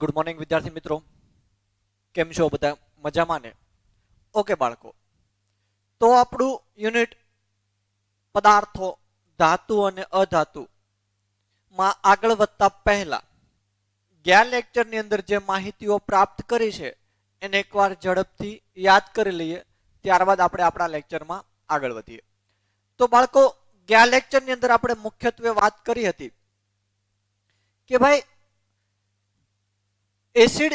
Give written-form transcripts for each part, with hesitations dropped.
Good morning વિદ્યાર્થી મિત્રો, કેમ છો બધા? મજામાં ને? ઓકે બાળકો, તો આપણું યુનિટ પદાર્થો, ધાતુ અને અધાતુ માં આગળ વધતા પહેલા ગયા લેક્ચરની અંદર જે માહિતીઓ પ્રાપ્ત કરી છે એને એકવાર ઝડપથી યાદ કરી લઈએ, ત્યારબાદ આપણે આપણા લેક્ચરમાં આગળ વધીએ. તો બાળકો, ગયા લેક્ચરની અંદર આપણે મુખ્યત્વે વાત કરી હતી કે ભાઈ એસિડ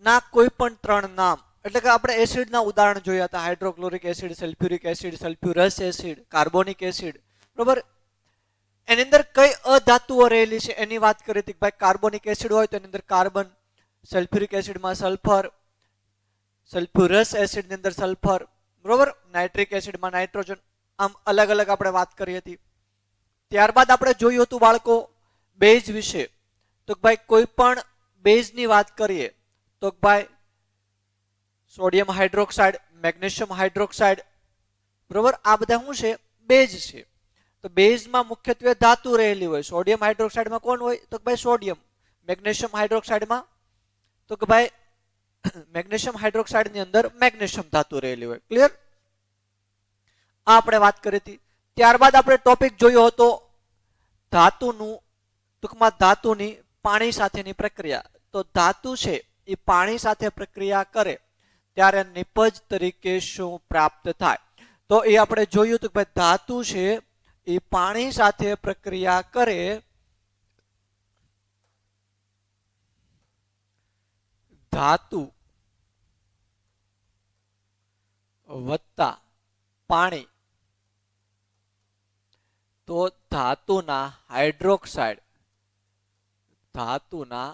ના કોઈ પણ ત્રણ નામ, એટલે કે આપણે એસિડ ના ઉદાહરણ જોયા હતા: hydrochloric acid, sulphuric acid, sulphurous acid, carbonic acid. બરોબર? એની અંદર કઈ અધાતુઓ રહેલી છે એની વાત કરી હતી. ભાઈ કાર્બોનિક એસિડ હોય તો એની અંદર કાર્બન, સલ્ફ્યુરિક એસિડમાં સલ્ફર, સલ્ફ્યુરસ એસિડ ની અંદર સલ્ફર, બરોબર, નાઇટ્રિક એસિડમાં નાઇટ્રોજન. આમ અલગ અલગ આપણે વાત કરી હતી. ત્યારબાદ આપણે જોયું હતું બાળકો બેઝ વિશે. તો ભાઈ કોઈ પણ બેઝ ની વાત કરીએ તો ભાઈ સોડિયમ હાઇડ્રોક્સાઇડ, મેગ્નેશિયમ હાઇડ્રોક્સાઇડ, બરોબર, આ બધા શું છે? બેઝ છે. તો બેઝમાં મુખ્યત્વે ધાતુ રહેલી હોય. સોડિયમ હાઇડ્રોક્સાઇડમાં કોણ હોય? તો ભાઈ સોડિયમ. મેગ્નેશિયમ હાઇડ્રોક્સાઇડમાં તો કે ભાઈ મેગ્નેશિયમ હાઇડ્રોક્સાઇડ ની અંદર મેગ્નેશિયમ ધાતુ રહેલી હોય. ક્લિયર? આ આપણે વાત કરી હતી. ત્યારબાદ આપણે ટોપિક જોયો હતો ધાતુનું, ટૂંકમાં ધાતુની પાણી સાથેની પ્રક્રિયા. તો ધાતુ છે એ પાણી સાથે પ્રક્રિયા કરે ત્યારે નિપજ તરીકે શું પ્રાપ્ત થાય? તો એ આપણે જોયું હતું કે ભાઈ ધાતુ છે એ પાણી સાથે પ્રક્રિયા કરે ધાતુ વત્તા પાણી, તો ધાતુના હાઇડ્રોક્સાઇડ, ધાતુના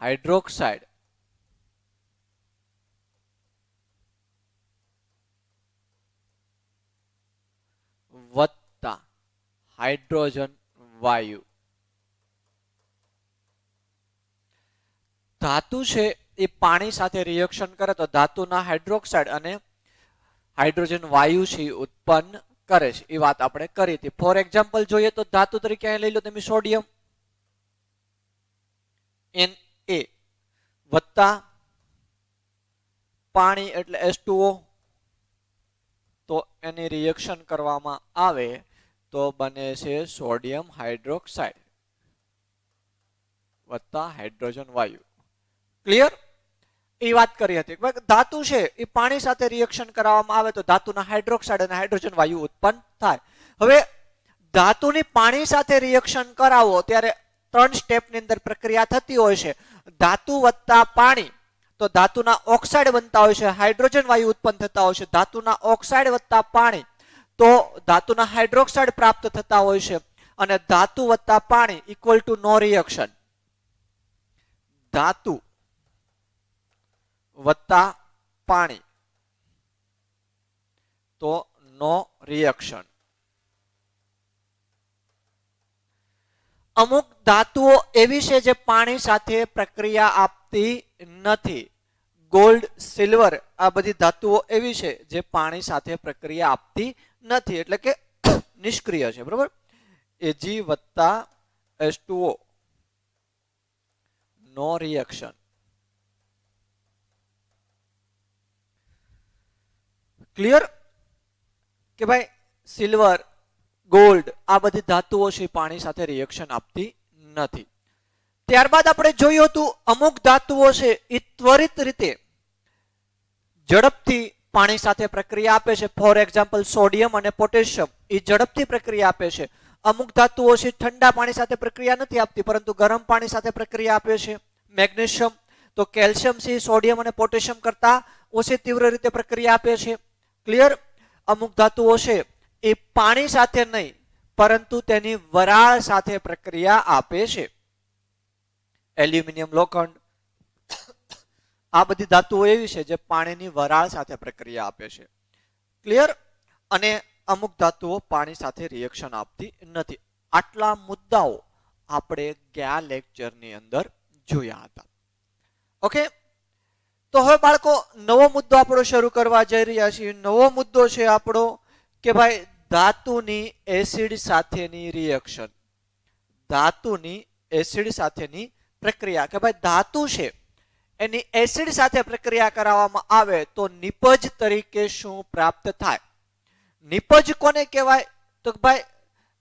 હાઇડ્રોક્સાઇડ વત્તા હાઇડ્રોજન વાયુ. ધાતુ છે એ પાણી સાથે રિએક્શન કરે તો ધાતુના હાઇડ્રોક્સાઇડ અને હાઇડ્રોજન વાયુ છે ઉત્પન્ન કરે છે. એ વાત આપણે કરી હતી. ફોર એક્ઝામ્પલ જોઈએ તો ધાતુ તરીકે અહીં લઈ લો તમે સોડિયમ Na વત્તા પાણી એટલે H2O. તો એની રિએક્શન કરવામાં આવે તો બને છે સોડિયમ હાઇડ્રોક્સાઇડ વત્તા હાઇડ્રોજન વાયુ. ક્લિયર? એ વાત કરી હતી. ધાતુ છે એ પાણી સાથે રિએક્શન કરવામાં આવે તો ધાતુના હાઇડ્રોક્સાઇડ અને હાઇડ્રોજન વાયુ ઉત્પન્ન થાય. હવે ધાતુની પાણી સાથે રિએક્શન કરાવો ત્યારે ત્રણ સ્ટેપની અંદર પ્રક્રિયા થતી હોય છે. ધાતુ વત્તા પાણી, તો ધાતુના ઓક્સાઇડ બનતા હોય છે, હાઇડ્રોજન વાયુ ઉત્પન્ન થતા હોય છે. ધાતુના ઓક્સાઇડ વત્તા પાણી, તો ધાતુના હાઇડ્રોક્સાઇડ પ્રાપ્ત થતા હોય છે. અને ધાતુ વત્તા પાણી ઇક્વલ ટુ નો રિએક્શન. ધાતુ વત્તા પાણી તો નો રિએક્શન. અમુક ધાતુઓ એવી છે જે પાણી સાથે પ્રક્રિયા આપતી નથી. ગોલ્ડ, સિલ્વર, આ બધી ધાતુઓ એવી છે જે પાણી સાથે પ્રક્રિયા આપતી નથી, એટલે કે નિષ્ક્રિય છે. બરોબર? Ag વત્તા H2O નો રિએક્શન. ક્લિયર? કે ભાઈ સિલ્વર, ગોલ્ડ, આ બધી ધાતુઓ છે પાણી સાથે રિએક્શન આપતી નથી. ત્યારબાદ આપણે જોયું હતું અમુક ધાતુઓ છે એ ત્વરિત રીતે ઝડપથી પાણી સાથે પ્રક્રિયા આપે છે. ફોર એક્ઝામ્પલ સોડિયમ અને પોટેશિયમ એ ઝડપથી પ્રક્રિયા આપે છે. અમુક ધાતુઓ છે ઠંડા પાણી સાથે પ્રક્રિયા નથી આપતી પરંતુ ગરમ પાણી સાથે પ્રક્રિયા આપે છે. મેગ્નેશિયમ, તો કેલ્શિયમ છે સોડિયમ અને પોટેશિયમ કરતા ઓછી તીવ્ર રીતે પ્રક્રિયા આપે છે. ક્લિયર? અમુક ધાતુઓ છે એ પાણી સાથે નહીં પરંતુ તેની વરાળ સાથે પ્રક્રિયા આપે છે. એલ્યુમિનિયમ, લોખંડ, આ બધી ધાતુઓ એવી છે જે પાણીની વરાળ સાથે પ્રક્રિયા આપે છે. ક્લિયર? અને અમુક ધાતુઓ પાણી સાથે રિએક્શન આપતી નથી. આટલા મુદ્દાઓ આપણે ગયા લેક્ચરની અંદર જોયા હતા. ઓકે? તો હવે બાળકો નવો મુદ્દો આપણો શરૂ કરવા જઈ રહ્યા છીએ. નવો મુદ્દો છે આપણો કે ભાઈ ધાતુની એસિડ સાથેની રિએક્શન. ધાતુની એસિડ સાથેની પ્રક્રિયા કે ભાઈ ધાતુ છે એની એસિડ સાથે પ્રક્રિયા કરાવવામાં આવે તો નિપજ તરીકે શું પ્રાપ્ત થાય? નિપજ કોને કહેવાય? તો ભાઈ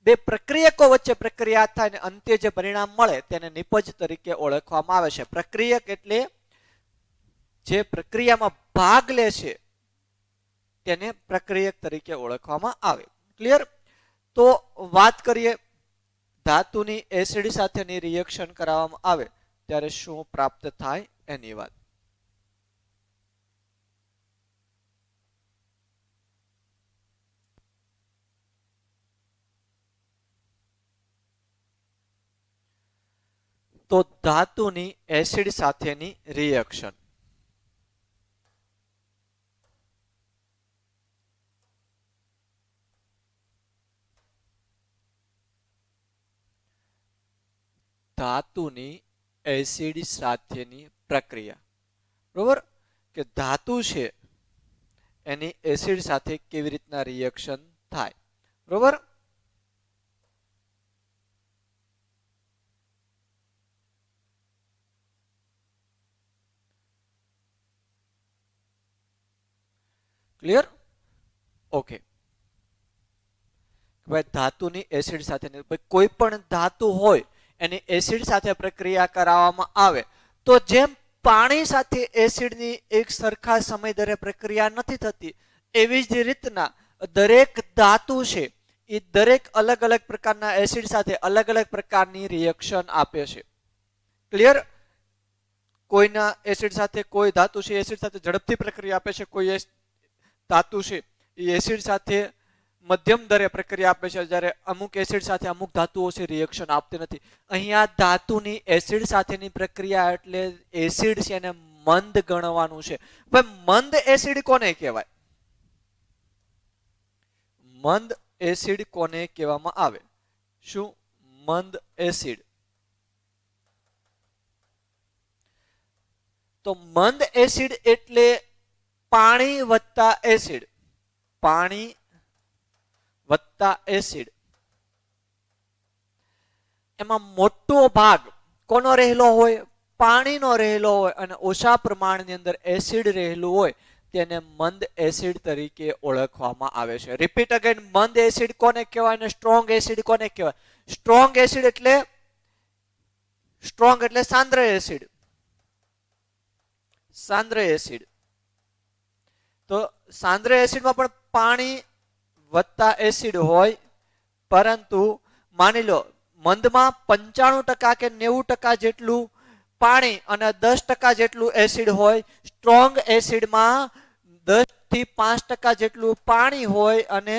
બે પ્રક્રિયકો વચ્ચે પ્રક્રિયા થાય ને અંતે જે પરિણામ મળે તેને નિપજ તરીકે ઓળખવામાં આવે છે. પ્રક્રિયક એટલે જે પ્રક્રિયામાં ભાગ લે છે તેને પ્રક્રિયક તરીકે ઓળખવામાં આવે. ક્લિયર? તો વાત કરીએ ધાતુની એસિડ સાથેની રિએક્શન કરાવવામાં આવે ત્યારે શું પ્રાપ્ત થાય એની વાત. તો ધાતુની એસિડ સાથેની રિએક્શન ધાતુની એસિડ સાથેની પ્રક્રિયા. બરોબર કે ધાતુ છે એની એસિડ સાથે કેવી રીતના રિએક્શન થાય. બરોબર ક્લિયર? ઓકે ભાઈ ધાતુની એસિડ સાથેની કોઈ પણ ધાતુ હોય એની એસિડ સાથે પ્રક્રિયા કરાવવામાં આવે તો જેમ પાણી સાથે એસિડની એક સરખા સમય દરે પ્રક્રિયા નથી થતી એવી જ રીતના દરેક ધાતુ છે એ દરેક અલગ અલગ પ્રકારના એસિડ સાથે અલગ અલગ પ્રકારની રિએક્શન આપે છે. ક્લિયર? કોઈના એસિડ સાથે કોઈ ધાતુ છે એસિડ સાથે ઝડપથી પ્રક્રિયા આપે છે, કોઈ ધાતુ છે એ એસિડ સાથે મધ્યમ દરે પ્રક્રિયા આપે છે, જ્યારે અમુક એસિડ સાથે અમુક ધાતુઓ છે રિએક્શન આપતી નથી. અહીંયા ધાતુની એસિડ સાથેની પ્રક્રિયા એટલે એસિડ છે એને મંદ ગણવાનું છે. ભાઈ મંદ એસિડ કોને કહેવાય? મંદ એસિડ કોને કહેવામાં આવે? શું મંદ એસિડ? તો મંદ એસિડ એટલે પાણી વત્તા એસિડ, પાણી વત્તા એસિડ. એમાં મોટો ભાગ કોનો રહેલો હોય? પાણીનો રહેલો હોય અને ઓછા પ્રમાણની અંદર એસિડ રહેલું હોય તેને મંદ એસિડ તરીકે ઓળખવામાં આવે છે. રિપીટ અગેન, મંદ એસિડ કોને કહેવાય અને સ્ટ્રોંગ એસિડ કોને કહેવાય? સ્ટ્રોંગ એસિડ એટલે સાંદ્ર એસિડ. સાંદ્ર એસિડ. તો સાંદ્ર એસિડમાં પણ પાણી વત્તા એસિડ હોય, પરંતુ માની લો મંદમાં 95% કે 90% જેટલું પાણી અને 10% જેટલું એસિડ હોય. સ્ટ્રોંગ એસિડમાં 10 થી 5% જેટલું પાણી હોય અને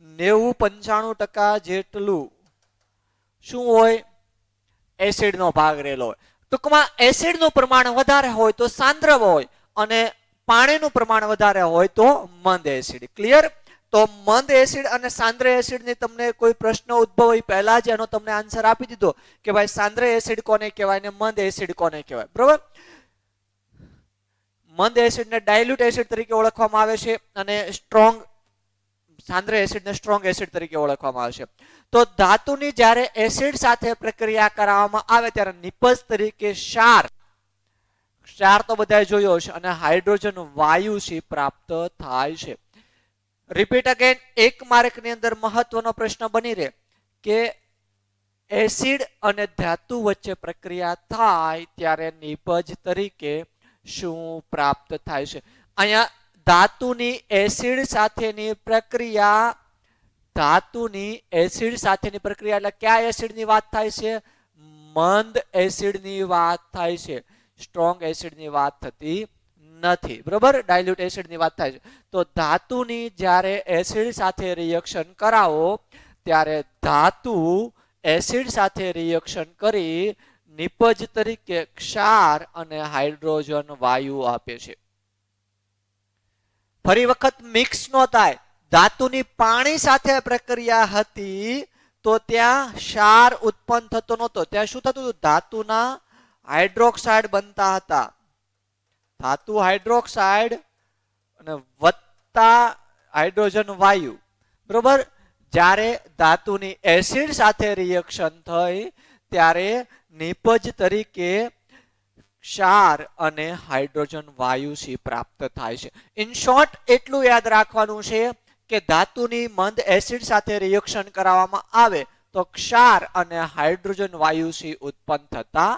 90-95% જેટલું શું હોય? એસિડનો ભાગ રહેલો હોય. ટૂંકમાં એસિડનું પ્રમાણ વધારે હોય તો સાંદ્ર હોય અને પાણીનું પ્રમાણ વધારે હોય તો મંદ એસિડ. ક્લિયર? તો મંદ એસિડ અને સાંદ્ર એસિડની તમને કોઈ પ્રશ્ન ઉદ્ભવ પહેલા જ એનો તમને આન્સર આપી દીધો કે ભાઈ સાંદ્ર એસિડ કોને કહેવાય ને મંદ એસિડ કોને કહેવાય. બરોબર? મંદ એસિડને ડાયલ્યુટ એસિડ તરીકે ઓળખવામાં આવે છે અને સાંદ્ર એસિડને સ્ટ્રોંગ એસિડ તરીકે ઓળખવામાં આવે છે. તો ધાતુની જ્યારે એસિડ સાથે પ્રક્રિયા કરાવવામાં આવે ત્યારે નિપજ તરીકે ક્ષાર તો બધાએ જોયો છે અને હાઇડ્રોજન વાયુ છે પ્રાપ્ત થાય છે. રિપીટ અગેન, 1 માર્કની અંદર મહત્વનો પ્રશ્ન બની રહે કે એસિડ અને ધાતુ વચ્ચે પ્રક્રિયા થાય ત્યારે નિપજ તરીકે શું પ્રાપ્ત થાય છે? અહીંયા ધાતુની એસિડ સાથેની પ્રક્રિયા એટલે કયા એસિડની વાત થાય છે? મંદ એસિડની વાત થાય છે. સ્ટ્રોંગ એસિડની વાત થતી નથી. બરોબર? ડાયલ્યુટ એસિડની વાત થાય છે. તો ધાતુની જ્યારે એસિડ સાથે રિએક્શન કરાવો ત્યારે ધાતુ એસિડ સાથે રિએક્શન કરી નિપજ તરીકે ક્ષાર અને હાઇડ્રોજન વાયુ આપે છે. ફરી વખત મિક્સ નો થાય. ધાતુની પાણી સાથે પ્રક્રિયા હતી તો ત્યાં ક્ષાર ઉત્પન્ન થતો નહોતો. ત્યાં શું થતું હતું? ધાતુના હાઇડ્રોક્સાઇડ બનતા હતા. ધાતુ હાઇડ્રોક્સાઇડ અને વત્તા હાઇડ્રોજન વાયુ. બરોબર? જ્યારે ધાતુની એસિડ સાથે રિએક્શન થઈ ત્યારે નિપજ તરીકે ક્ષાર અને હાઇડ્રોજન વાયુ સી પ્રાપ્ત થાય છે. ઇન શોર્ટ એટલું યાદ રાખવાનું છે કે ધાતુની મંદ એસિડ સાથે રિએક્શન કરાવવામાં આવે તો ક્ષાર અને હાઇડ્રોજન વાયુ સી ઉત્પન્ન થતા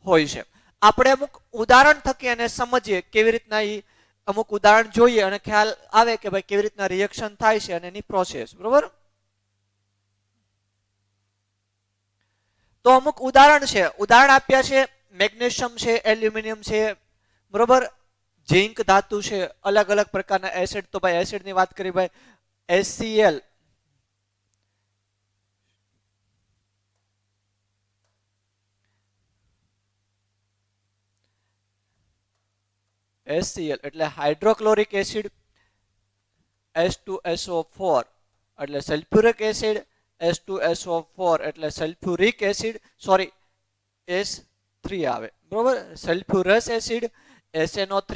હોય છે. આપણે અમુક ઉદાહરણ થકી એને સમજીએ કેવી રીતના અમુક ઉદાહરણ જોઈએ અને ખ્યાલ આવે કે ભાઈ કેવી રીતના રિએક્શન થાય છે અને એની પ્રોસેસ. બરોબર, તો અમુક ઉદાહરણ છે, ઉદાહરણ આપ્યા છે મેગ્નેશિયમ છે, એલ્યુમિનિયમ છે, બરોબર, ઝિંક ધાતુ છે, અલગ અલગ પ્રકારના એસિડ. તો ભાઈ એસિડ ની વાત કરી ભાઈ HCl, HCl એટલે હાઇડ્રોક્લોરિક એસિડ, H2SO4 એટલે સલ્ફ્યુરિક એસિડ, H2SO4 એટલે સલ્ફ્યુરિક એસિડ, સોરી S3 આવે, બરોબર, સલ્ફ્યુરસ એસિડ, SNO3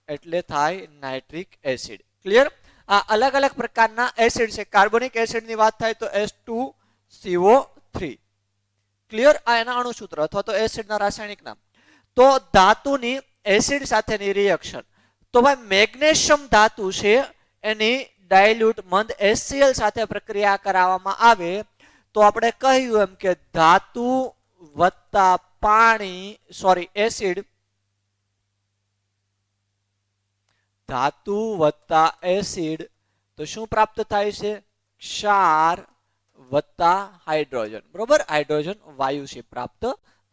એટલે થાય નાઇટ્રિક એસિડ. ક્લિયર? આ અલગ અલગ પ્રકારના એસિડ છે. કાર્બોનિક એસિડ ની વાત થાય તો H2CO3. ક્લિયર? આ એના અણુસૂત્ર અથવા તો એસિડના રાસાયણિક નામ. તો ધાતુની એસિડ સાથેની રિએક્શન, તો ભાઈ મેગ્નેશિયમ ધાતુ છે એની ડાયલ્યુટ મંદ HCl સાથે પ્રક્રિયા કરાવવામાં આવે તો આપણે કહ્યું એમ કે ધાતુ વત્તા પાણી, સોરી એસિડ, ધાતુ વત્તા એસિડ તો શું પ્રાપ્ત થાય છે? ક્ષાર વત્તા હાઇડ્રોજન. બરોબર, હાઇડ્રોજન વાયુ છે પ્રાપ્ત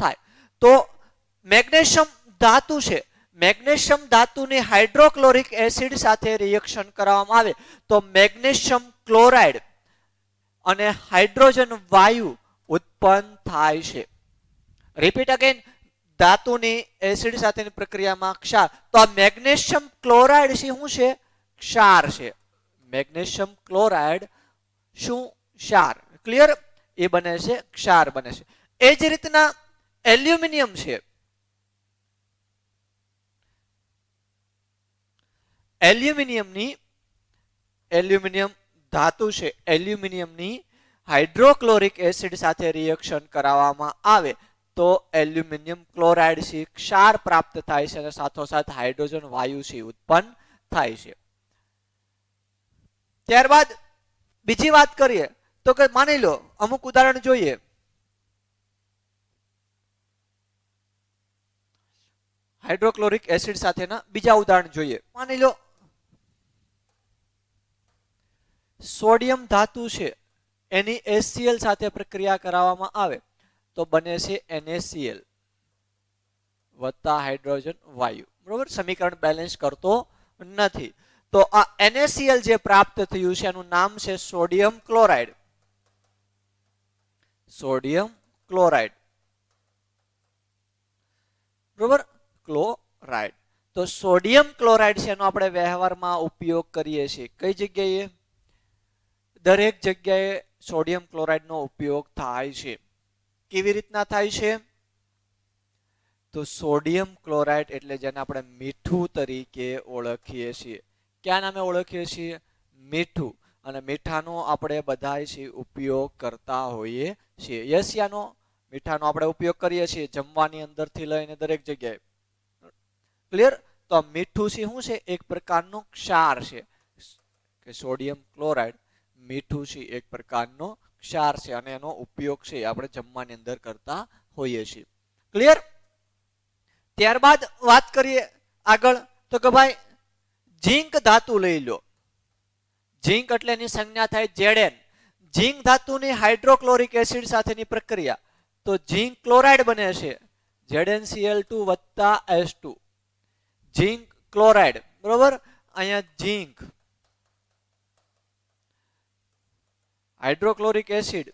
થાય. તો મેગ્નેશિયમ ધાતુ છે, મેગ્નેશિયમ ધાતુની હાઇડ્રોક્લોરિક એસિડ સાથે રિએક્શન કરવામાં આવે તો મેગ્નેશિયમ ક્લોરાઇડ અને હાઇડ્રોજન વાયુ ઉત્પન્ન થાય છે. રિપીટ અગેન, ધાતુની એસિડ સાથેની પ્રક્રિયામાં ક્ષાર, તો આ મેગ્નેશિયમ ક્લોરાઇડ શું છે? ક્ષાર છે. મેગ્નેશિયમ ક્લોરાઇડ શું? ક્ષાર. ક્લિયર? એ બને છે ક્ષાર બને છે. એ જ રીતના એલ્યુમિનિયમ છે, એલ્યુમિનિયમ ધાતુ છે, એલ્યુમિનિયમની હાઇડ્રોક્લોરિક એસિડ સાથે રિએક્શન કરાવવામાં આવે તો એલ્યુમિનિયમ ક્લોરાઇડ સી ક્ષાર પ્રાપ્ત થાય છે અને સાથોસાથ હાઇડ્રોજન વાયુ સી ઉત્પન્ન થાય છે. ત્યારબાદ બીજી વાત કરીએ તો કે માની લો અમુક ઉદાહરણ જોઈએ. હાઇડ્રોક્લોરિક એસિડ સાથેના બીજા ઉદાહરણ જોઈએ. માની લો સોડિયમ ધાતુ છે એની HCl સાથે પ્રક્રિયા કરાવવામાં આવે તો બને છે NaCl વત્તા હાઇડ્રોજન વાયુ. બરોબર, સમીકરણ બેલેન્સ કરતો નથી. તો આ NaCl જે પ્રાપ્ત થયું છે એનું નામ છે સોડિયમ ક્લોરાઇડ. સોડિયમ ક્લોરાઇડ, બરોબર, ક્લોરાઇડ. તો સોડિયમ ક્લોરાઇડ છે એનો આપણે વ્યવહારમાં ઉપયોગ કરીએ છીએ. કઈ જગ્યાએ? દરેક જગ્યાએ સોડિયમ ક્લોરાઇડ નો ઉપયોગ થાય છે. કેવી રીતના થાય છે? તો સોડિયમ ક્લોરાઇડ એટલે જેને આપણે મીઠું તરીકે ઓળખીએ છીએ. ક્યાં નામે ઓળખીએ છીએ? મીઠું. અને મીઠાનો આપણે બધા ઉપયોગ કરતા હોઈએ છીએ. યસિયાનો મીઠાનો આપણે ઉપયોગ કરીએ છીએ જમવાની અંદરથી લઈને દરેક જગ્યાએ. ક્લિયર? તો મીઠું શું છે? એક પ્રકારનો ક્ષાર છે કે સોડિયમ ક્લોરાઇડ મીઠું છે, એક પ્રકારનો ક્ષાર છે અને એનો ઉપયોગ છે આપણે જમવાની અંદર કરતા હોઈએ છીએ. ક્લિયર? ત્યારબાદ વાત કરીએ આગળ તો કે ભાઈ ઝિંક ધાતુ લઈ લો. ઝિંક એટલે એની સંજ્ઞા થાય Zn. ઝિંક ધાતુની હાઇડ્રોક્લોરિક એસિડ સાથેની પ્રક્રિયા તો ઝિંક ક્લોરાઇડ બને છે ZnCl2 વત્તા H2. ઝિંક ક્લોરાઇડ, બરોબર, અહીંયા ઝિંક હાઇડ્રોક્લોરિક એસિડ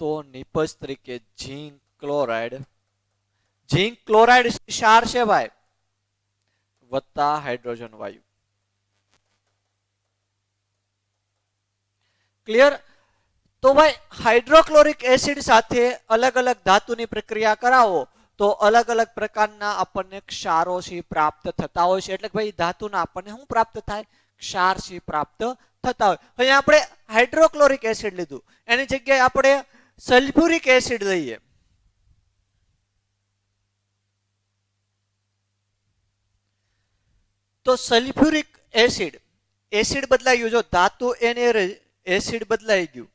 તો નિપજ તરીકે ઝિંક ક્લોરાઇડ. ઝિંક ક્લોરાઇડ ક્ષાર છે ભાઈ વત્તા હાઇડ્રોજન વાયુ. ક્લિયર? તો ભાઈ હાઇડ્રોક્લોરિક એસિડ સાથે અલગ અલગ ધાતુની પ્રક્રિયા કરાવો તો અલગ અલગ પ્રકારના આપણને ક્ષારો છે પ્રાપ્ત થતા હોય છે. એટલે ભાઈ ધાતુના આપણને શું પ્રાપ્ત થાય? ક્ષાર છે પ્રાપ્ત થતા હોય. અહીંયા આપણે હાઇડ્રોક્લોરિક એસિડ લીધું, એની જગ્યાએ આપણે સલ્ફ્યુરિક એસિડ લઈએ. તો સલ્ફ્યુરિક એસિડ, એસિડ બદલાઈ ગયું. જો ધાતુ એને એસિડ બદલાઈ ગયું.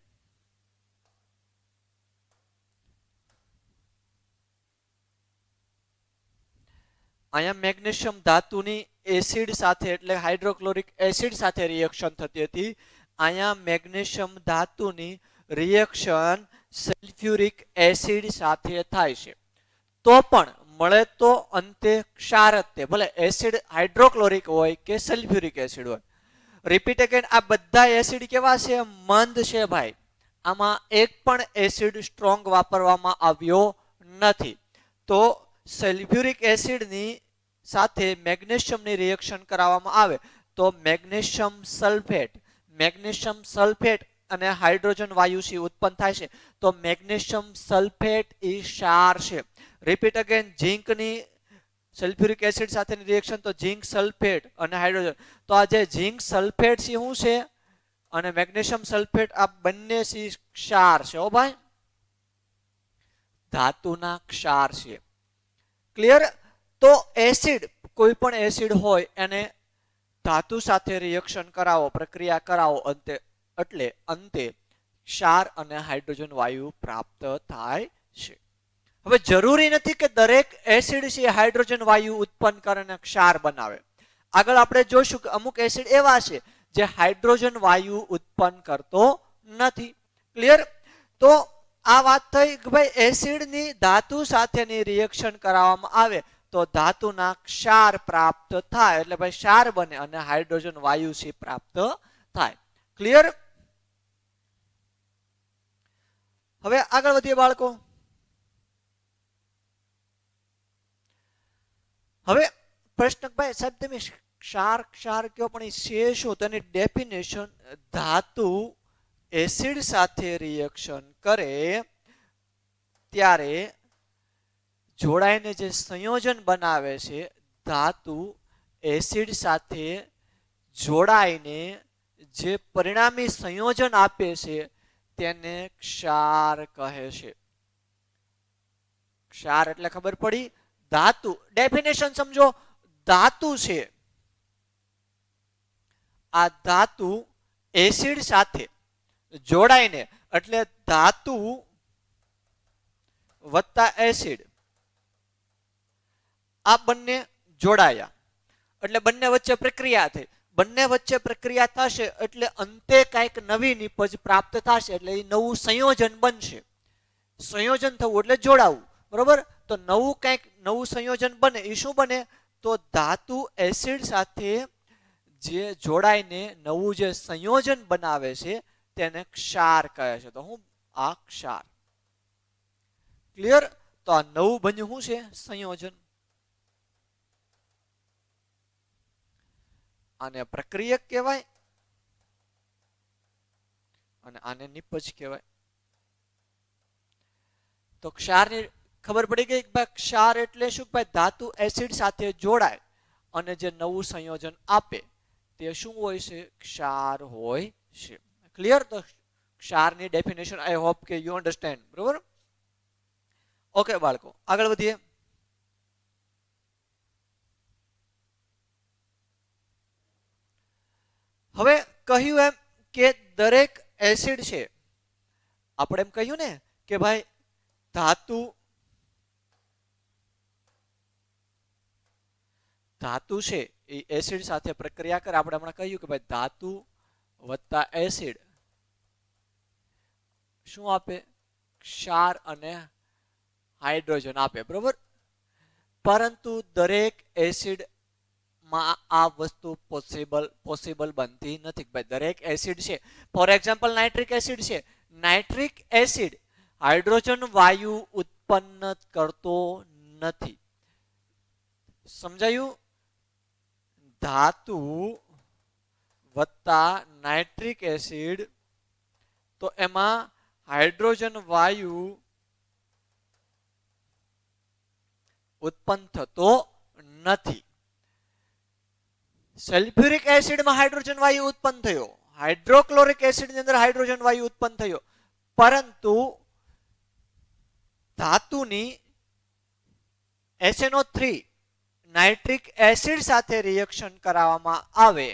અહીંયા મેગ્નેશિયમ ધાતુની એસિડ સાથે એટલે હાઇડ્રોક્લોરિક એસિડ સાથે રિએક્શન થતી હતી. અહીંયા મેગ્નેશિયમ ધાતુની રિએક્શન સલ્ફ્યુરિક એસિડ સાથે થાય છે. તો પણ મળે તો અંતે ક્ષાર જ તે, ભલે એસિડ હાઇડ્રોક્લોરિક હોય કે સલ્ફ્યુરિક એસિડ હોય. રિપીટ અગેન, આ બધા એસિડ કેવા છે? મંદ છે ભાઈ. આમાં એક પણ એસિડ સ્ટ્રોંગ વાપરવામાં આવ્યો નથી. તો સલ્ફ્યુરિક એસિડની સાથે મેગ્નેશિયમની રિએક્શન કરાવવામાં આવે તો મેગ્નેશિયમ સલ્ફેટ અને હાઇડ્રોજન વાયુ છે ઉત્પન્ન થાય છે. તો મેગ્નેશિયમ સલ્ફેટ એ ક્ષાર છે. રિપીટ અગેન, ઝીંકની સલ્ફ્યુરિક એસિડ સાથેની રિએક્શન તો ઝીંક સલ્ફેટ અને હાઇડ્રોજન. તો આ જે ઝીંક સલ્ફેટ છે શું છે અને મેગ્નેશિયમ સલ્ફેટ આ બંને છે ક્ષાર છે. ઓ ભાઈ, ધાતુના ક્ષાર છે. ક્લિયર? તો એસિડ, કોઈ પણ એસિડ હોય એને ધાતુ સાથે રિએક્શન કરાવો, પ્રક્રિયા કરાવો એટલે અંતે ક્ષાર અને હાઇડ્રોજન વાયુ પ્રાપ્ત થાય છે. હવે જરૂરી નથી કે દરેક એસિડ છે હાઇડ્રોજન વાયુ ઉત્પન્ન કરે અને ક્ષાર બનાવે. આગળ આપણે જોઈશું કે અમુક એસિડ એવા છે જે હાઇડ્રોજન વાયુ ઉત્પન્ન કરતો નથી. ક્લિયર? તો આ વાત થઈ કે ભાઈ એસિડની ધાતુ સાથેની રિએક્શન કરાવવામાં આવે તો ધાતુના ક્ષાર પ્રાપ્ત થાય, એટલે ભાઈ ક્ષાર બને અને હાઇડ્રોજન વાયુ છે પ્રાપ્ત થાય. ક્લિયર? હવે આગળ વધીએ બાળકો. હવે પ્રશ્ન, ભાઈ સાહેબ તમે ક્ષાર કયો પણ એ છે શું? તેની ડેફિનેશન, ધાતુ એસિડ સાથે રિએક્શન કરે ત્યારે જોડાઈને જે સંયોજન બનાવે છે, ધાતુ એસિડ સાથે જોડાઈને જે પરિણામી સંયોજન આપે છે તેને ક્ષાર કહે છે. ક્ષાર એટલે ખબર પડી, ધાતુ. ડેફિનેશન સમજો, ધાતુ છે, આ ધાતુ એસિડ સાથે જોડાઈને એટલે ધાતુ વત્તા એસિડ આ બંને જોડાયા એટલે બંને વચ્ચે પ્રક્રિયા થઈ. બંને વચ્ચે પ્રક્રિયા થશે એટલે અંતે કંઈક નવી નિપજ પ્રાપ્ત થશે એટલે એ નવું સંયોજન બનશે. સંયોજન થવું એટલે જોડાવું, બરોબર? તો નવું કંઈક નવું સંયોજન બને એ શું બને? તો ધાતુ એસિડ સાથે જે જોડાઈને નવું જે સંયોજન બનાવે છે તેને ક્ષાર કહે છે. તો હું આ ક્ષાર. ક્લિયર? તો આ નવું બન્યું શું છે? સંયોજન. આને પ્રક્રિયક કહેવાય અને આને નિપજ કહેવાય. તો ક્ષારની ખબર પડી ગઈ. ક્ષાર એટલે શું? ભાઈ ધાતુ એસિડ સાથે જોડાય અને જે નવું સંયોજન આપે તે શું હોય છે? ક્ષાર હોય છે. ક્લિયર? તો ક્ષારની ડેફિનેશન આઈ હોપ કે યુ અન્ડરસ્ટેન્ડ. બરોબર? ઓકે બાળકો, આગળ વધીએ. હવે કહ્યું એમ કે દરેક એસિડ છે, આપણે એમ કહ્યું ને કે ભાઈ ધાતુ છે એ એસિડ સાથે પ્રક્રિયા કરે. આપણે હમણાં કહ્યું કે ભાઈ ધાતુ વત્તા એસિડ શું આપે? ક્ષાર અને હાઇડ્રોજન આપે, બરોબર? પરંતુ દરેક એસિડ માં આ વસ્તુ પોસિબલ બનતી નથી. ભાઈ દરેક એસિડ છે, ફોર એક્ઝામ્પલ નાઇટ્રિક એસિડ છે, નાઇટ્રિક એસિડ હાઇડ્રોજન વાયુ ઉત્પન્ન કરતો નથી. સમજાયું? ધાતુ વત્તા નાઇટ્રિક એસિડ તો એમાં હાઇડ્રોજન વાયુ ઉત્પન્ન થતો નથી. સલ્ફ્યુરિક એસિડમાં હાઇડ્રોજન વાયુ ઉત્પન્ન થયો, હાઇડ્રોક્લોરિક એસિડની અંદર હાઇડ્રોજન વાયુ ઉત્પન્ન થયો, પરંતુ ધાતુની SNO3 નાઇટ્રિક એસિડ સાથે રિએક્શન કરાવવામાં આવે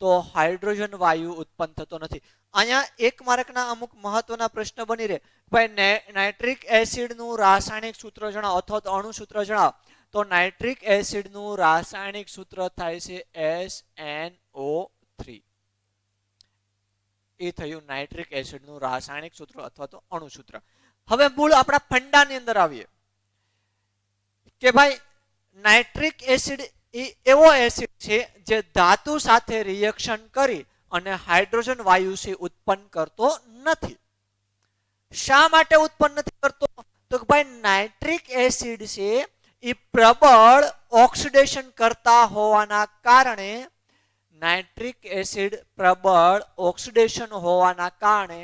તો હાઇડ્રોજન વાયુ ઉત્પન્ન થતો નથી. અહીંયા એક માર્કના અમુક મહત્વના પ્રશ્ન બની રહે, ભાઈ નાઇટ્રિક એસિડનું રાસાયણિક સૂત્ર જણાવો અથવા તો અણુ સૂત્ર જણાવો. તો નાઇટ્રિક એસિડનું રાસાયણિક સૂત્ર થાય છે SNO3. એ થયું નાઇટ્રિક એસિડનું રાસાયણિક સૂત્ર અથવા તો અણુ સૂત્ર. હવે મૂળ આપણા ફંડાની અંદર આવીએ કે ભાઈ નાઇટ્રિક એસિડ એ એવો એસિડ છે જે ધાતુ સાથે રિએક્શન કરી અને હાઇડ્રોજન વાયુ છે ઉત્પન્ન કરતો નથી. શા માટે ઉત્પન્ન નથી કરતો? તો ભાઈ નાઇટ્રિક એસિડ છે એ પ્રબળ ઓક્સિડેશન કરતા હોવાના કારણે નાઇટ્રિક એસિડ પ્રબળ ઓક્સિડેશન હોવાના કારણે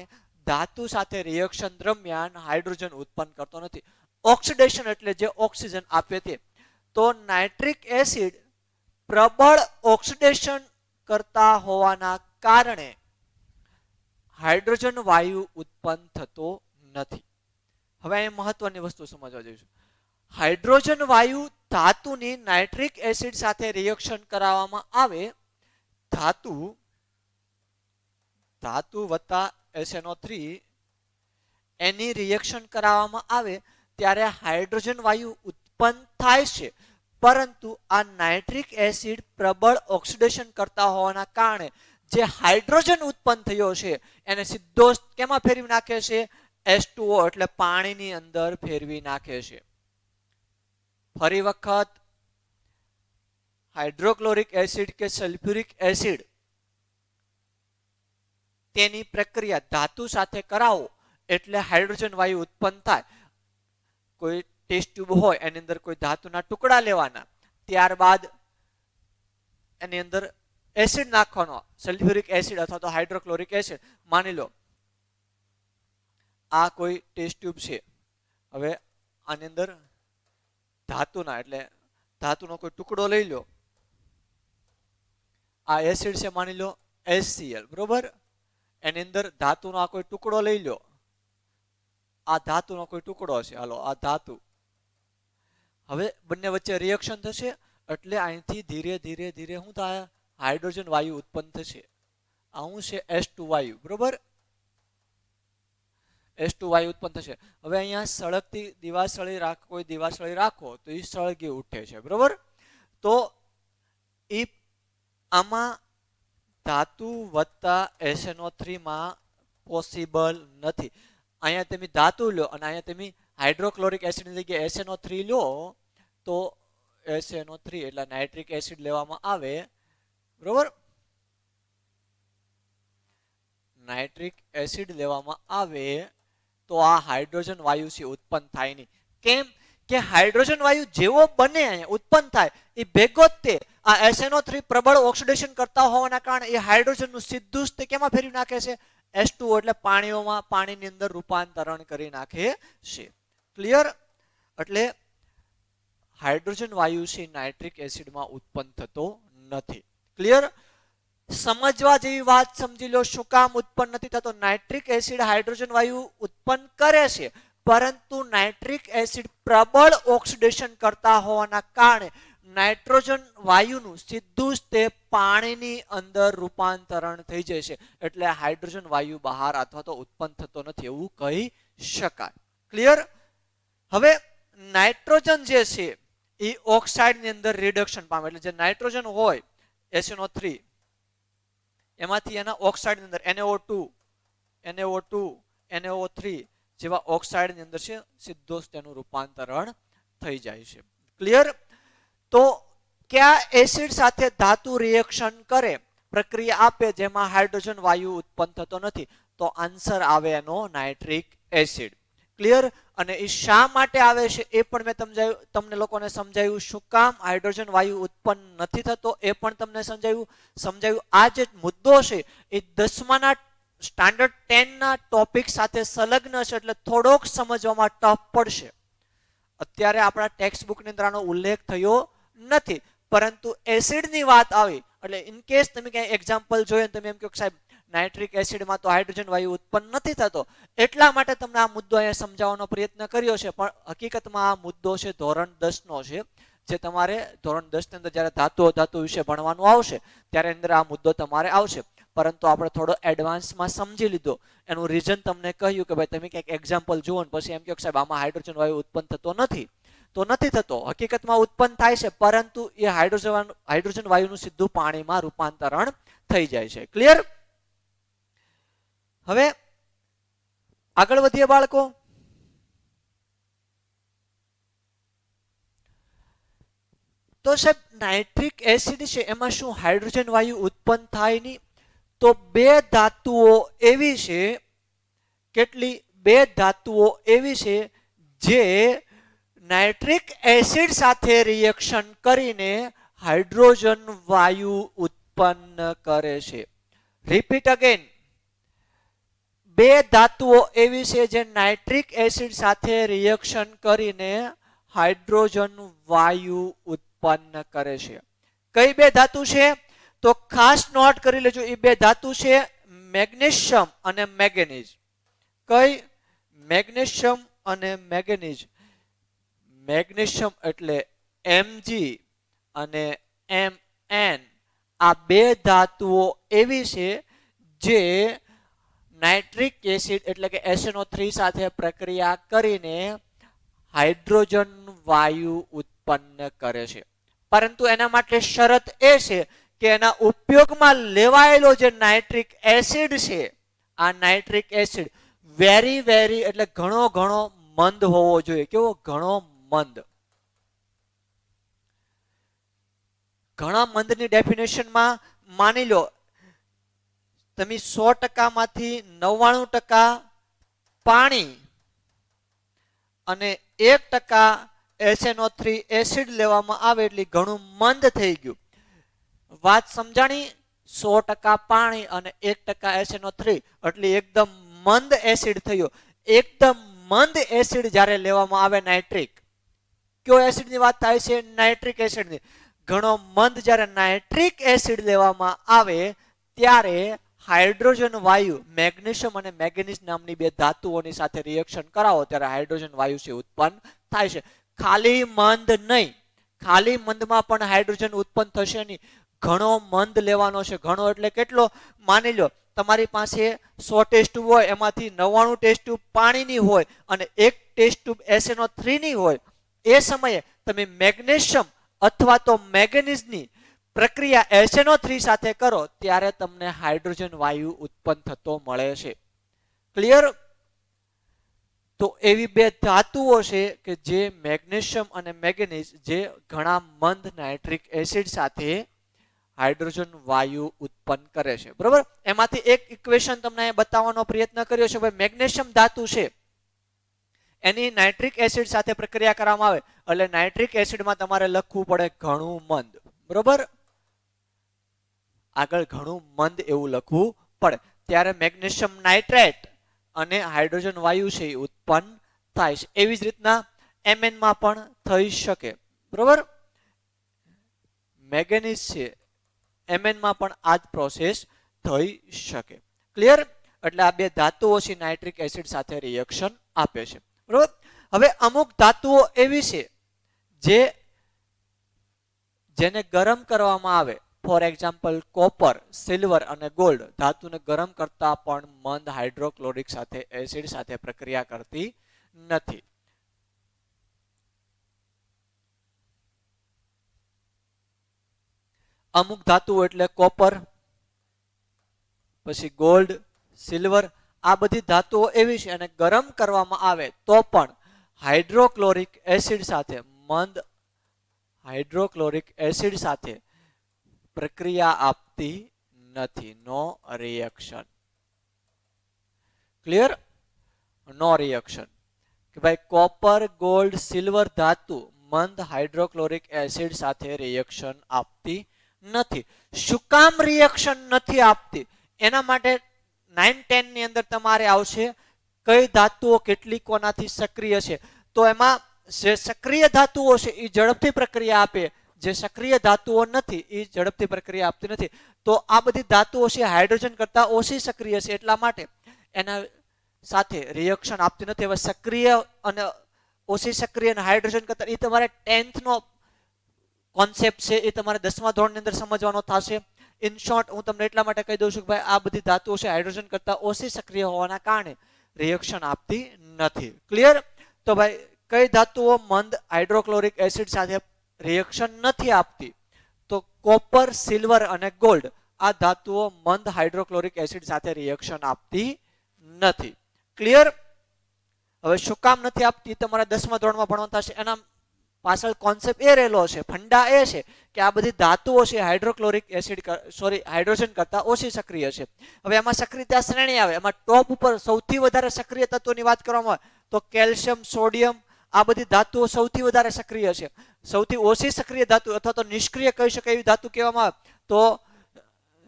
ધાતુ સાથે રિએક્શન દરમિયાન હાઇડ્રોજન ઉત્પન્ન કરતો નથી. ઓક્સિડેશન એટલે જે ઓક્સિજન આપે તે. તો નાઇટ્રિક એસિડ પ્રબળ ઓક્સિડેશન કરતા હોવાના કારણે હાઇડ્રોજન વાયુ ઉત્પન્ન થતો નથી. હવે અહીં મહત્વની વસ્તુ સમજવા જઈશું. હાઇડ્રોજન વાયુ ધાતુની નાઇટ્રિક એસિડ સાથે રિએક્શન કરાવવામાં આવે, ધાતુ વત્તા SNO3 એની રિએક્શન કરાવવામાં આવે ત્યારે હાઇડ્રોજન વાયુ ઉત્પન્ન થાય છે, પરંતુ આ નાઇટ્રિક એસિડ પ્રબળ ઓક્સિડેશન કરતા હોવાના કારણે જે હાઇડ્રોજન ઉત્પન્ન થયો છે એને સીધો કેમાં ફેરવી નાખે છે? H2O એટલે પાણીની અંદર ફેરવી નાખે છે. ફરી વખત હાઇડ્રોક્લોરિક એસિડ કે સલ્ફ્યુરિક એસિડ તેની પ્રક્રિયા ધાતુ સાથે કરાવો એટલે હાઇડ્રોજન વાયુ ઉત્પન્ન થાય. કોઈ ટેસ્ટ ટ્યુબ હોય એની અંદર કોઈ ધાતુના ટુકડા લેવાના, ત્યારબાદ એની અંદર એસિડ નાખવાનો, સલ્ફ્યુરિક એસિડ અથવા તો હાઇડ્રોક્લોરિક એસિડ. માની લો આ કોઈ ટેસ્ટ ટ્યુબ છે. હવે આની અંદર ધાતુના એટલે ધાતુનો કોઈ ટુકડો લઈ લો. આ એસિડ છે, માની લો HCl, બરોબર. એની અંદર ધાતુનો આ કોઈ ટુકડો લઈ લો. આ ધાતુનો કોઈ ટુકડો છે, હાલો આ ધાતુ. હવે બંને વચ્ચે રિએક્શન થશે એટલે અહીંથી ધીરે ધીરે ધીરે શું થાય? હાઇડ્રોજન વાયુ ઉત્પન્ન થશે. આ શું છે? H2 વાયુ, બરોબર. H2 વાયુ ઉત્પન્ન થશે. હવે અહીંયા સળગતી દિવાસળી રાખો, કોઈ દિવાસળી રાખો તો એ સળગી ઉઠે છે, બરોબર. તો એ આમાં ધાતુ વત્તા SNO3 માં પોસિબલ નથી. અહીંયા તમે ધાતુ લો અને અહીંયા તમે હાઇડ્રોક્લોરિક એસિડની જગ્યાએ SNO3 લો તો SNO3 એટલે નાઇટ્રિક એસિડ લેવામાં આવે, બરોબર. નાઇટ્રિક એસિડ લેવામાં આવે તો આ હાઇડ્રોજન વાયુ છે ઉત્પન્ન થાય નહીં. કેમ કે હાઇડ્રોજન વાયુ જેવો બને અહીંયા ઉત્પન્ન થાય એ ભેગો જ તે આ SNO3 પ્રબળ ઓક્સિડેશન કરતા હોવાના કારણે એ હાઇડ્રોજનનું સીધું જ તે કેમાં ફેરવી નાખે છે? H2O એટલે પાણીની અંદર રૂપાંતરણ કરી નાખે છે. ક્લિયર? એટલે હાઇડ્રોજન વાયુ છે નાઇટ્રિક એસિડમાં ઉત્પન્ન થતો નથી. ક્લિયર? સમજવા જેવી વાત સમજી લો. શું કામ ઉત્પન્ન નથી થતો? નાઇટ્રિક એસિડ હાઇડ્રોજન વાયુ ઉત્પન્ન કરે છે, પરંતુ નાઇટ્રિક એસિડ પ્રબળ ઓક્સિડેશન કરતા હોવાના કારણે નાઇટ્રોજન વાયુનું સીધું જ તે પાણીની અંદર રૂપાંતરણ થઈ જાય છે, એટલે હાઇડ્રોજન વાયુ બહાર અથવા તો ઉત્પન્ન થતો નથી એવું કહી શકાય. ક્લિયર? હવે નાઇટ્રોજન જે છે એ ઓક્સાઇડની અંદર રિડક્શન પામે, એટલે જે નાઇટ્રોજન હોય SNO3 એમાંથી એના ઓક્સાઇડની અંદર NaO2 જેવા ઓક્સાઇડની અંદર છે સીધો જ તેનું રૂપાંતરણ થઈ જાય છે. ક્લિયર? તો કયા એસિડ સાથે ધાતુ રિએક્શન કરે, પ્રક્રિયા આપે જેમાં હાઇડ્રોજન વાયુ ઉત્પન્ન થતો નથી? તો આન્સર આવે એનો નાઇટ્રિક એસિડ. ક્લિયર? અને એ શા માટે આવે છે એ પણ મેં તમને લોકોને સમજાવ્યું. શું કામ હાઇડ્રોજન વાયુ ઉત્પન્ન નથી થતો એ પણ તમને સમજાવ્યું. આ જે મુદ્દો છે એ 10માના સ્ટાન્ડર્ડ 10 ના ટોપિક સાથે સંલગ્ન છે, એટલે થોડોક સમજવામાં ટફ પડશે. અત્યારે આપણા ટેક્સ્ટ બુક ની અંદર આનો ઉલ્લેખ થયો નથી, પરંતુ એસિડ ની વાત આવી એટલે ઇન કેસ તમે ક્યાંય એક્ઝામ્પલ જોઈએ તમે એમ કહો કે સાહેબ નાઇટ્રિક એસિડમાં તો હાઇડ્રોજન વાયુ ઉત્પન્ન નથી થતો, એટલા માટે તમને આ મુદ્દો અહીંયા સમજાવવાનો પ્રયત્ન કર્યો છે. પણ હકીકતમાં આ મુદ્દો છે ધોરણ 10 નો છે, જે તમારે ધોરણ 10 ની અંદર જ્યારે ધાતુ વિશે ભણવાનું આવશે ત્યારે અંદર આ મુદ્દો તમારે આવશે. પરંતુ આપણે થોડો એડવાન્સમાં સમજી લીધો. એનું રીઝન તમને કહ્યું કે ભાઈ તમે ક્યાંક એક્ઝામ્પલ જુઓ ને પછી એમ કહો કે સાહેબ આમાં હાઇડ્રોજન વાયુ ઉત્પન્ન થતો નથી, તો નથી થતો, હકીકતમાં ઉત્પન્ન થાય છે, પરંતુ એ હાઇડ્રોજન વાયુનું સીધું પાણીમાં રૂપાંતરણ થઈ જાય છે. ક્લિયર? હવે આગળ વધીએ બાળકો. તો સાહેબ નાઇટ્રિક એસિડ છે એમાં શું હાઇડ્રોજન વાયુ ઉત્પન્ન થાય નહીં? તો બે ધાતુઓ એવી છે, કેટલી? બે ધાતુઓ એવી છે જે નાઇટ્રિક એસિડ સાથે રિએક્શન કરીને હાઇડ્રોજન વાયુ ઉત્પન્ન કરે છે. Repeat again. બે ધાતુઓ એવી છે જે નાઇટ્રિક એસિડ સાથે રિએક્શન કરીને હાઇડ્રોજન વાયુ ઉત્પન્ન કરે છે. કઈ બે ધાતુ છે? તો ખાસ નોટ કરી લેજો, એ બે ધાતુ છે મેગ્નેશિયમ અને મેંગેનીઝ. કઈ? મેગ્નેશિયમ અને મેંગેનીઝ. મેગ્નેશિયમ એટલે Mg અને Mn. આ બે ધાતુઓ એવી છે જે નાઇટ્રિક એસિડ એટલે કે SNO3 સાથે પ્રક્રિયા કરીને હાઇડ્રોજન વાયુ ઉત્પન્ન કરે છે. પરંતુ એના માટે શરત એ છે કે એના ઉપયોગમાં લેવાયેલો જે નાઇટ્રિક એસિડ છે, આ નાઇટ્રિક એસિડ વેરી એટલે ઘણો મંદ હોવો જોઈએ. કેવો? ઘણો મંદ. ઘણા મંદની ડેફિનેશનમાં માની લો તમે 100% માંથી 99% પાણી અને 1% SNO3 એસિડ લેવામાં આવે એટલે ઘણું મંદ થઈ ગયું. વાત સમજાણી? 100% પાણી અને 1% SNO3 એટલે એકદમ મંદ એસિડ થયો. એકદમ મંદ એસિડ જ્યારે લેવામાં આવે નાઇટ્રિક, કયો એસિડની વાત થાય છે? નાઇટ્રિક એસિડની. ઘણો મંદ જ્યારે નાઇટ્રિક એસિડ લેવામાં આવે ત્યારે હાઇડ્રોજન વાયુ મેગ્નેશિયમ અને મેંગેનીઝ નામની બે ધાતુઓની સાથે રિએક્શન કરાવો ત્યારે હાઇડ્રોજન વાયુ છે ઉત્પન્ન થાય છે. ખાલી મંદ નહીં, ખાલી મંદમાં પણ હાઇડ્રોજન ઉત્પન્ન થશે નહીં. ઘણો મંદ લેવાનો છે. ઘણો એટલે કેટલો? માની લો તમારી પાસે 100 ટેસ્ટ ટ્યુબ હોય, એમાંથી 99 ટેસ્ટ ટ્યુબ પાણીની હોય અને એક ટેસ્ટ ટ્યુબ SNO3 ની હોય. એ સમયે તમે મેગ્નેશિયમ અથવા તો મેંગેનીઝની પ્રક્રિયા SNO3 સાથે કરો ત્યારે તમને હાઇડ્રોજન વાયુ ઉત્પન્ન થતો મળે છે. ક્લિયર? તો એવી બે ધાતુઓ છે કે જે મેગ્નેશિયમ અને મેંગેનીઝ જે ઘણા મંદ નાઇટ્રિક એસિડ સાથે હાઇડ્રોજન વાયુ ઉત્પન્ન કરે છે. બરોબર? એમાંથી એક ઇક્વેશન તમને બતાવવાનો પ્રયત્ન કર્યો છે. ભાઈ મેગ્નેશિયમ ધાતુ છે એની નાઇટ્રિક એસિડ સાથે પ્રક્રિયા કરવામાં આવે એટલે નાઇટ્રિક એસિડમાં તમારે લખવું પડે ઘણું મંદ. બરોબર? આગળ ઘણું મંદ એવું લખવું પડે ત્યારે મેગ્નેશિયમ નાઇટ્રેટ અને હાઇડ્રોજન વાયુ છે એ ઉત્પન્ન થાય છે. એવી જ રીતના Mn માં પણ થઈ શકે. બરોબર? મેંગેનીઝ છે Mn માં પણ આ જ પ્રોસેસ થઈ શકે. ક્લિયર? એટલે આ બે ધાતુઓ છે નાઇટ્રિક એસિડ સાથે રિએક્શન આપે છે. બરોબર? હવે અમુક ધાતુઓ એવી છે જેને ગરમ કરવામાં આવે, ફોર એક્ઝામ્પલ કોપર, સિલ્વર અને ગોલ્ડ ધાતુને ગરમ કરતા પણ મંદ હાઇડ્રોક્લોરિક સાથે એસિડ સાથે પ્રક્રિયા કરતી નથી. અમુક ધાતુઓ એટલે કોપર, પછી ગોલ્ડ, સિલ્વર, આ બધી ધાતુઓ એવી છે અને ગરમ કરવામાં આવે તો પણ હાઇડ્રોક્લોરિક એસિડ સાથે મંદ હાઇડ્રોક્લોરિક એસિડ સાથે પ્રક્રિયા આપતી નથી. નો રિએક્શન. ક્લિયર? નો રિએક્શન. કે ભાઈ કોપર, ગોલ્ડ, સિલ્વર ધાતુ મંદ હાઇડ્રોક્લોરિક એસિડ સાથે રિએક્શન આપતી નથી. શું કામ રિએક્શન નથી આપતી? એના માટે 9-10 ની અંદર તમારે આવશે કઈ ધાતુઓ કેટલી કોનાથી સક્રિય છે. તો એમાં જે સક્રિય ધાતુઓ છે એ ઝડપથી પ્રક્રિયા આપે, જે સક્રિય ધાતુઓ નથી એ ઝડપથી પ્રક્રિયા આપતી નથી. તો આ બધી ધાતુઓ છે હાઇડ્રોજન કરતા ઓછી સક્રિય છે, એટલા માટે એના સાથે રિએક્શન આપતી નથી. હવે સક્રિય અને ઓછી સક્રિય અને હાઇડ્રોજન કરતા એ તમારે 10th નો કોન્સેપ્ટ છે, એ તમારે 10મા ધોરણની અંદર સમજવાનો થશે. ઇન શોર્ટ હું તમને એટલા માટે કહી દઉં છું કે ભાઈ આ બધી ધાતુઓ છે હાઇડ્રોજન કરતા ઓછી સક્રિય હોવાના કારણે રિએક્શન આપતી નથી. ક્લિયર? તો ભાઈ કઈ ધાતુઓ મંદ હાઇડ્રોક્લોરિક એસિડ સાથે રિએક્શન નથી આપતી? તો કોપર, સિલ્વર અને ગોલ્ડ આ ધાતુઓ મંદ હાઇડ્રોક્લોરિક એસિડ સાથે રિએક્શન આપતી નથી. ક્લિયર? હવે શું કામ નથી આપતી તમારા 10મા ધોરણમાં ભણવાનું થશે. એના પાછળ કોન્સેપ્ટ એ રહેલો છે, ફંડા એ છે કે આ બધી ધાતુઓ છે હાઇડ્રોક્લોરિક એસિડ હાઇડ્રોજન કરતા ઓછી સક્રિય છે. હવે એમાં સક્રિયતા શ્રેણી આવે, એમાં ટોપ ઉપર સૌથી વધારે સક્રિય તત્વોની વાત કરવામાં આવે તો કેલ્શિયમ, સોડિયમ આ બધી ધાતુઓ સૌથી વધારે સક્રિય છે. સૌથી ઓછી સક્રિય ધાતુ અથવા તો નિષ્ક્રિય કહી શકાય એવી ધાતુ કહેવામાં આવે તો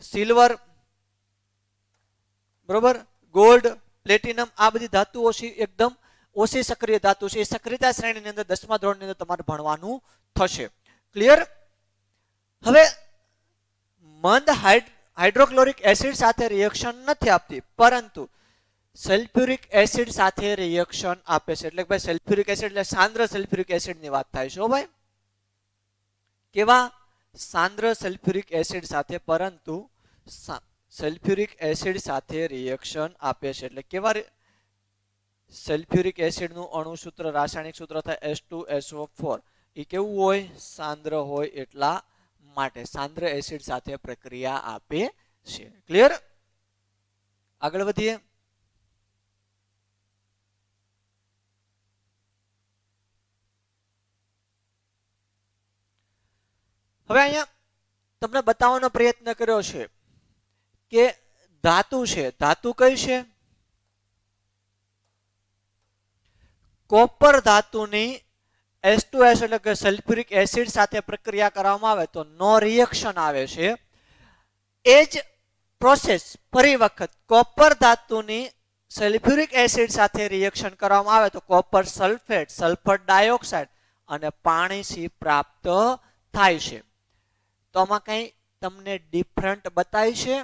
સિલ્વર, બરોબર, ગોલ્ડ, પ્લેટિનમ આ બધી ધાતુઓ છે એકદમ ઓછી સક્રિય ધાતુ છે. એ સક્રિયતા શ્રેણીની અંદર 10મા ધોરણની અંદર તમારે ભણવાનું થશે. ક્લિયર? હવે મંદ હાઇડ્રોક્લોરિક એસિડ સાથે રિએક્શન નથી આપતી, પરંતુ સલ્ફ્યુરિક એસિડ સાથે રિએક્શન આપે છે. એટલે ભાઈ સલ્ફ્યુરિક એસિડ એટલે સાંદ્ર સલ્ફ્યુરિક એસિડની વાત થાય છે. ભાઈ કેવા? સાંદ્ર સલ્ફ્યુરિક એસિડ સાથે, પરંતુ સલ્ફ્યુરિક એસિડ સાથે રિએક્શન આપે છે. એટલે કેવા? સલ્ફ્યુરિક એસિડનું અણુ સૂત્ર, રાસાયણિક સૂત્ર થાય H2SO4. એ કેવું હોય? સાંદ્ર હોય, એટલા માટે સાંદ્ર એસિડ સાથે પ્રક્રિયા આપે છે. ક્લિયર? આગળ વધીએ. હવે અહીંયા તમને બતાવવાનો પ્રયત્ન કર્યો છે કે ધાતુ છે, ધાતુ કઈ છે? કોપર ધાતુની H2S એટલે કે સલ્ફ્યુરિક એસિડ સાથે પ્રક્રિયા કરવામાં આવે તો નો રિએક્શન આવે છે. એ જ પ્રોસેસ ફરી વખત કોપર ધાતુની સલ્ફ્યુરિક એસિડ સાથે રિએક્શન કરવામાં આવે તો કોપર સલ્ફેટ, સલ્ફર ડાયોક્સાઇડ અને પાણી સી પ્રાપ્ત થાય છે. તો આમાં કઈ તમને ડિફરન્ટ બતાય છે?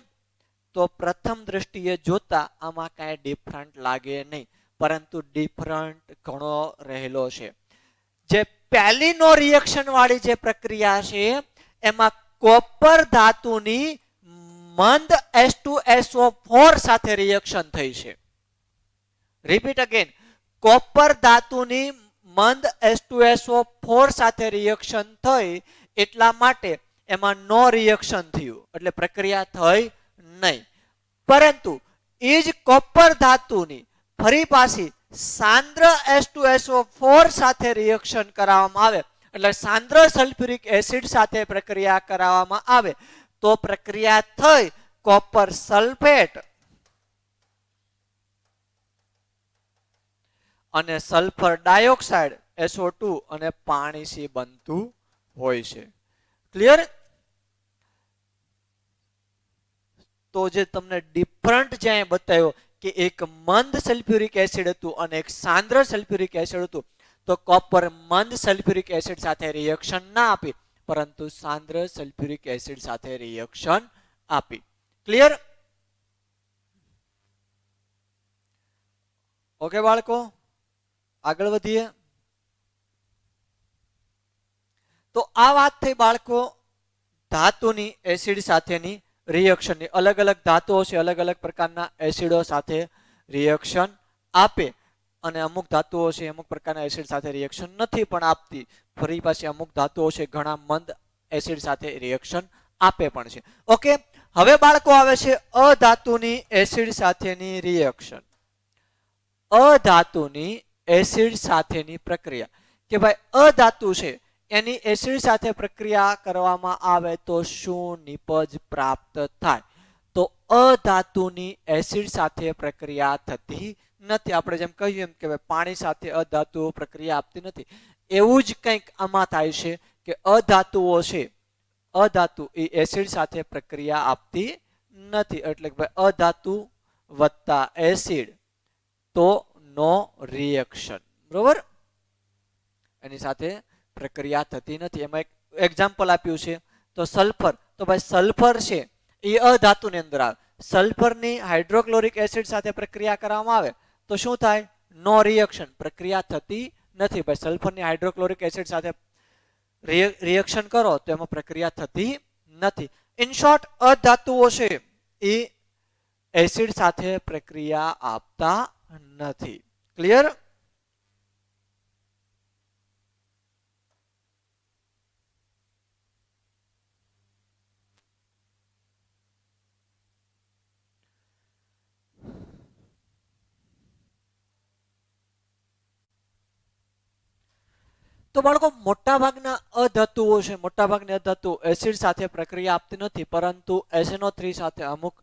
તો પ્રથમ દ્રષ્ટિએ જોતા આમાં કઈ ડિફરન્ટ લાગે નહીં, પરંતુ ડિફરન્ટ ઘણો રહેલો છે. જે પહેલી નો રિએક્શન વાળી જે પ્રક્રિયા છે એમાં કોપર ધાતુની મંદ H2SO4 સાથે રિએક્શન થઈ છે. રિપીટ અગેન, કોપર ધાતુની મંદ H2SO4 સાથે રિએક્શન થઈ એટલા માટે એમાં નો રિએક્શન થયું, એટલે પ્રક્રિયા થઈ નહીં. પરંતુ એ જ કોપર ધાતુની ફરી પાછી સાંદ્ર H2SO4 સાથે રિએક્શન કરાવવામાં આવે, એટલે સાંદ્ર સલ્ફ્યુરિક એસિડ સાથે પ્રક્રિયા કરાવવામાં આવે તો પ્રક્રિયા થઈ કોપર સલ્ફેટ અને સલ્ફર ડાયોક્સાઇડ SO2 અને પાણી સી બનતું હોય છે. ક્લિયર? તો જે તમને ડિફરન્ટ જ્યાં બતાવ્યો કે એક મંદ સલ્ફ્યુરિક એસિડ હતું અને એક સાંદ્ર સલ્ફ્યુરિક એસિડ હતું, તો કોપર મંદ સલ્ફ્યુરિક એસિડ સાથે રિએક્શન ના આપી, પરંતુ સાંદ્ર સલ્ફ્યુરિક એસિડ સાથે રિએક્શન આપી. ક્લિયર? ઓકે બાળકો, આગળ વધીએ. તો આ વાત થઈ બાળકો ધાતુની એસિડ સાથેની રિએક્શનની. અલગ અલગ ધાતુઓ છે, અલગ અલગ પ્રકારના એસિડો સાથે રિએક્શન આપે અને અમુક ધાતુઓ છે અમુક પ્રકારના એસિડ સાથે રિએક્શન નથી પણ આપતી. ફરી પાછી અમુક ધાતુઓ છે ઘણા મંદ એસિડ સાથે રિએક્શન આપે પણ છે. ઓકે, હવે બાળકો આવે છે અધાતુની એસિડ સાથેની રિએક્શન. અધાતુની એસિડ સાથેની પ્રક્રિયા કે ભાઈ અધાતુ છે એની એસિડ સાથે પ્રક્રિયા કરવામાં આવે તો શું નિપજ પ્રાપ્ત થાય? તો અધાતુની એસિડ સાથે પ્રક્રિયા થતી નથી. આપણે જેમ કહ્યું એમ કે ભાઈ પાણી સાથે અધાતુઓ પ્રક્રિયા આપતી નથી, એવું જ કંઈક આમાં થાય છે કે અધાતુઓ છે, અધાતુ એ એસિડ સાથે પ્રક્રિયા આપતી નથી. એટલે કે ભાઈ અધાતુ વત્તા એસિડ તો નો રિએક્શન. બરોબર? એની સાથે પ્રક્રિયા થતી નથી. એમાં એક એક્ઝામ્પલ આપ્યું છે તો સલ્ફર, તો ભાઈ સલ્ફર છે એ અધાતુની અંદર આવે. સલ્ફરની હાઇડ્રોક્લોરિક એસિડ સાથે પ્રક્રિયા કરવામાં આવે તો શું થાય? નો રિએક્શન, પ્રક્રિયા થતી નથી. ભાઈ સલ્ફરની હાઇડ્રોક્લોરિક એસિડ સાથે રિએક્શન કરો તો એમાં પ્રક્રિયા થતી નથી. ઇન શોર્ટ, અધાતુઓ છે એ એસિડ સાથે પ્રક્રિયા આપતા નથી. ક્લિયર? તો બાળકો મોટાભાગના અધાતુઓ છે, મોટાભાગની અધાતુઓ એસિડ સાથે પ્રક્રિયા આપતી નથી, પરંતુ SNO3 સાથે અમુક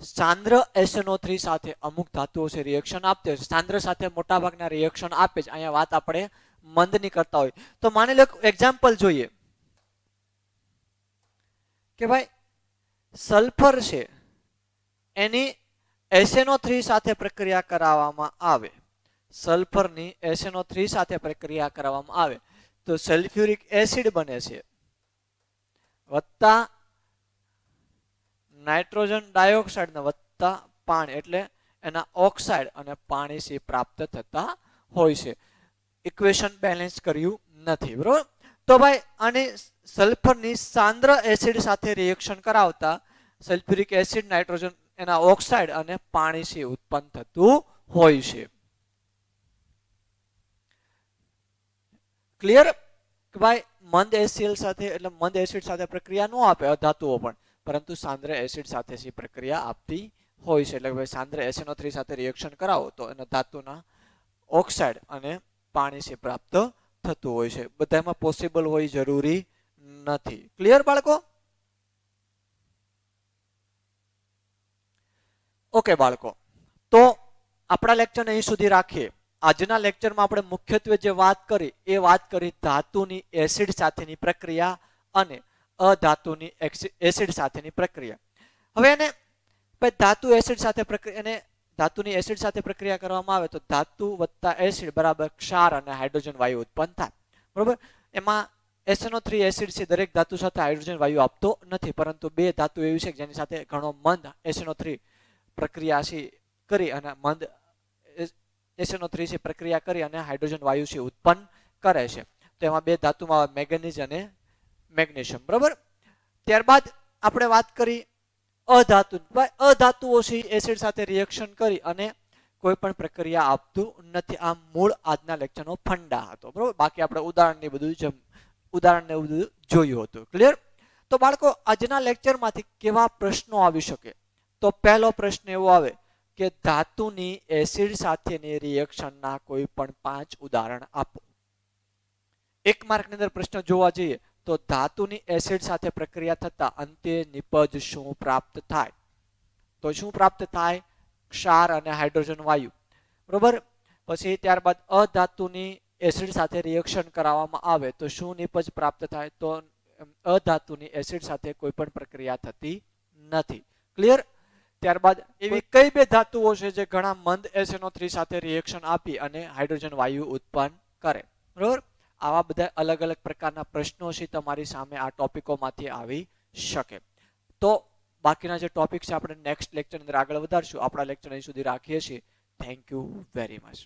સાંદ્ર SNO3 સાથે અમુક ધાતુઓ છે રિએક્શન આપતી હોય છે. સાંદ્ર સાથે મોટાભાગના રિએક્શન આપે છે. અહીંયા વાત આપણે મંદની કરતા હોય તો માની લો એક્ઝામ્પલ જોઈએ કે ભાઈ સલ્ફર છે એની SNO3 સાથે પ્રક્રિયા કરાવવામાં આવે, સલ્ફરની SNO3 સાથે પ્રક્રિયા કરવામાં આવે તો સલ્ફ્યુરિક એસિડ બને છે વત્તા નાઇટ્રોજન ડાયોક્સાઇડ ને વત્તા પાણી, એટલે એના ઓક્સાઇડ અને પાણી સી પ્રાપ્ત થતા હોય છે. ઇક્વેશન બેલેન્સ કર્યું નથી, બરોબર? તો ભાઈ આની સલ્ફરની સાંદ્ર એસિડ સાથે રિએક્શન કરાવતા સલ્ફ્યુરિક એસિડ, નાઇટ્રોજન, એના ઓક્સાઇડ અને પાણી સી ઉત્પન્ન થતું હોય છે. ક્લિયર? કે ભાઈ મંદ HCl સાથે એટલે મંદ એસિડ સાથે પ્રક્રિયા ન આપે અધાતુઓ પણ, પરંતુ સાંદ્ર એસિડ સાથે સી પ્રક્રિયા આપતી હોય છે. એટલે ભાઈ સાંદ્ર SNO3 સાથે રિએક્શન કરાવો તો એના ધાતુના ઓક્સાઇડ અને પાણી સી પ્રાપ્ત થતું હોય છે. બધામાં પોસિબલ હોય જરૂરી નથી. ક્લિયર બાળકો? ઓકે બાળકો, તો આપણા લેક્ચરને અહીં સુધી રાખીએ. આજના લેક્ચરમાં આપણે મુખ્યત્વે જે વાત કરી એ વાત કરી ધાતુની એસિડ સાથેની પ્રક્રિયા અને અધાતુની એસિડ સાથેની પ્રક્રિયા. હવે એને ધાતુ એસિડ સાથે પ્રક્રિયા, ધાતુની એસિડ સાથે પ્રક્રિયા કરવામાં આવે તો ધાતુ વત્તા એસિડ બરાબર ક્ષાર અને હાઇડ્રોજન વાયુ ઉત્પન્ન થાય, બરોબર? એમાં SNO3 એસિડ છે દરેક ધાતુ સાથે હાઇડ્રોજન વાયુ આપતો નથી, પરંતુ બે ધાતુ એવી છે જેની સાથે ઘણો મંદ SNO3 પ્રક્રિયા છે કરી અને મંદ SNO3 છે પ્રક્રિયા કરી અને હાઇડ્રોજન વાયુ છે ઉત્પન્ન કરે છે. તો એમાં બે ધાતુમાં મેંગેનીઝ અને મેગ્નેશિયમ, બરોબર? ત્યારબાદ આપણે વાત કરી અધાતુ. અધાતુઓ છે એસિડ સાથે રિએક્શન કરી અને કોઈ પણ પ્રક્રિયા આપતું નથી. આ મૂળ આજના લેક્ચરનો ફંડા હતો, બરોબર? બાકી આપણે ઉદાહરણને બધું જોયું હતું. ક્લિયર? તો બાળકો આજના લેક્ચરમાંથી કેવા પ્રશ્નો આવી શકે? તો પહેલો પ્રશ્ન એવો આવે કે ધાતુની એસિડ સાથેની રિએક્શનના કોઈ પણ 5 ઉદાહરણ આપો. 1 માર્કની અંદર પ્રશ્ન જોવા જઈએ તો ધાતુની એસિડ સાથે પ્રક્રિયા થતા અંતે નિપજ શું પ્રાપ્ત થાય? તો શું પ્રાપ્ત થાય? ક્ષાર અને હાઇડ્રોજન વાયુ, બરોબર? પછી ત્યારબાદ અધાતુની એસિડ સાથે રિએક્શન કરાવવામાં આવે તો શું નિપજ પ્રાપ્ત થાય? તો અધાતુની એસિડ સાથે કોઈ પણ પ્રક્રિયા થતી નથી. ક્લિયર? ત્યારબાદ એવી કઈ બે ધાતુઓ છે જે ઘણા મંદ SNO3 સાથે રિએક્શન આપી અને હાઇડ્રોજન વાયુ ઉત્પન્ન કરે, બરોબર? આવા બધા અલગ અલગ પ્રકારના પ્રશ્નો છે તમારી સામે આ ટોપિકોમાંથી આવી શકે. તો બાકીના જે ટોપિક છે આપણે નેક્સ્ટ લેક્ચરની અંદર આગળ વધારશું. આપણા લેક્ચર અહીં સુધી રાખીએ છીએ. Thank you very much.